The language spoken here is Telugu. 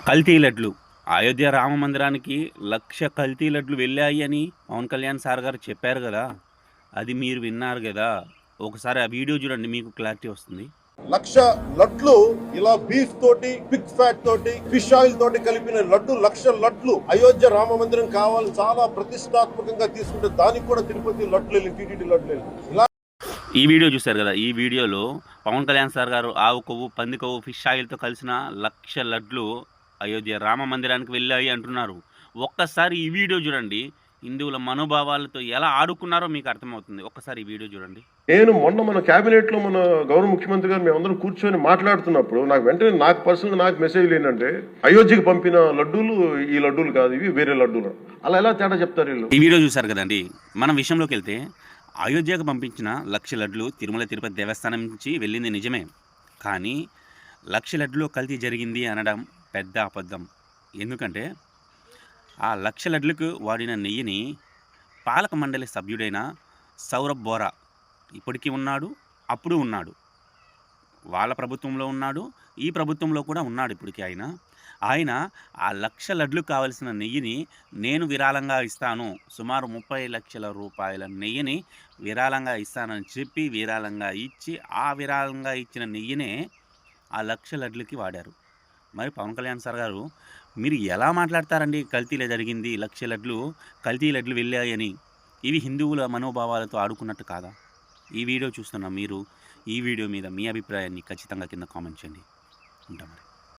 కల్తీ లడ్లు అయోధ్య రామ మందిరానికి 1,00,000 కల్తీ లడ్లు వెళ్ళాయి అని పవన్ కళ్యాణ్ సార్ గారు చెప్పారు కదా. అది మీరు విన్నారు కదా. ఒకసారి ఆ వీడియో చూడండి, మీకు క్లారిటీ వస్తుంది. 1,00,000 లడ్లు ఇలా బీఫ్ తోటి, పిగ్ ఫ్యాట్ తోటి, ఫిష్ ఆయిల్ తోటి కలిపిన లడ్డు 1,00,000 లడ్లు అయోధ్య రామ మందిరం కావాలి చాలా ప్రతిష్టాత్మకంగా తీసుకుంటే దానికి కూడా తిరుపతి లడ్లు టీటీడీ లడ్లు ఇలా. ఈ వీడియో చూశారు కదా. ఈ వీడియోలో పవన్ కళ్యాణ్ సార్ గారు ఆవు కొవ్వు, పంది కొవ్వు, ఫిష్ ఆయిల్తో కలిసిన 1,00,000 లడ్లు అయోధ్య రామ మందిరానికి వెళ్ళాయి అంటున్నారు. ఒక్కసారి ఈ వీడియో చూడండి, హిందువుల మనోభావాలతో ఎలా ఆడుకున్నారో మీకు అర్థమవుతుంది. ఒక్కసారి ఈ వీడియో చూడండి. నేను మొన్న మన క్యాబినెట్ లో మన గౌరవ ముఖ్యమంత్రి గారు మేమందరం కూర్చొని మాట్లాడుతున్నప్పుడు నాకు వెంటనే నాకు పర్సనల్ నాకు మెసేజ్ ఏంటంటే అయోధ్యకి పంపిన లడ్డూలు ఈ లడ్డూలు కాదు, ఇవి వేరే లడ్డూలు. అలా ఎలా తేడా చెప్తారు వీళ్ళు? ఈ వీడియో చూశారు కదండి. మనం విషయంలోకి వెళ్తే అయోధ్యకు పంపించిన 1,00,000 లడ్లు తిరుమల తిరుపతి దేవస్థానం నుంచి వెళ్ళింది నిజమే. కానీ 1,00,000 లడ్లు కల్తీ జరిగింది అనడం పెద్ద అబద్ధం. ఎందుకంటే ఆ 1,00,000 లడ్లకు వాడిన నెయ్యిని పాలక మండలి సభ్యుడైన సౌరభ్ బోరా ఇప్పటికీ ఉన్నాడు, అప్పుడు ఉన్నాడు, వాళ్ళ ప్రభుత్వంలో ఉన్నాడు, ఈ ప్రభుత్వంలో కూడా ఉన్నాడు ఇప్పటికీ. ఆయన ఆ 1,00,000 లడ్లు కావలసిన నెయ్యిని నేను విరాళంగా ఇస్తాను, సుమారు 30 లక్షల రూపాయల నెయ్యిని విరాళంగా ఇస్తానని చెప్పి విరాళంగా ఇచ్చి ఆ విరాళంగా ఇచ్చిన నెయ్యినే ఆ 1,00,000 లడ్లకి వాడారు. మరి పవన్ కళ్యాణ్ సార్ గారు మీరు ఎలా మాట్లాడతారండి? కల్తీలే జరిగింది, 1,00,000 లడ్లు కల్తీ లడ్లు వెళ్ళాయని. ఇవి హిందువుల మనోభావాలతో ఆడుకున్నట్టు కాదా? ఈ వీడియో చూస్తున్న మీరు ఈ వీడియో మీద మీ అభిప్రాయాన్ని ఖచ్చితంగా కింద కామెంట్ చేయండి. ఉంటాం మరి.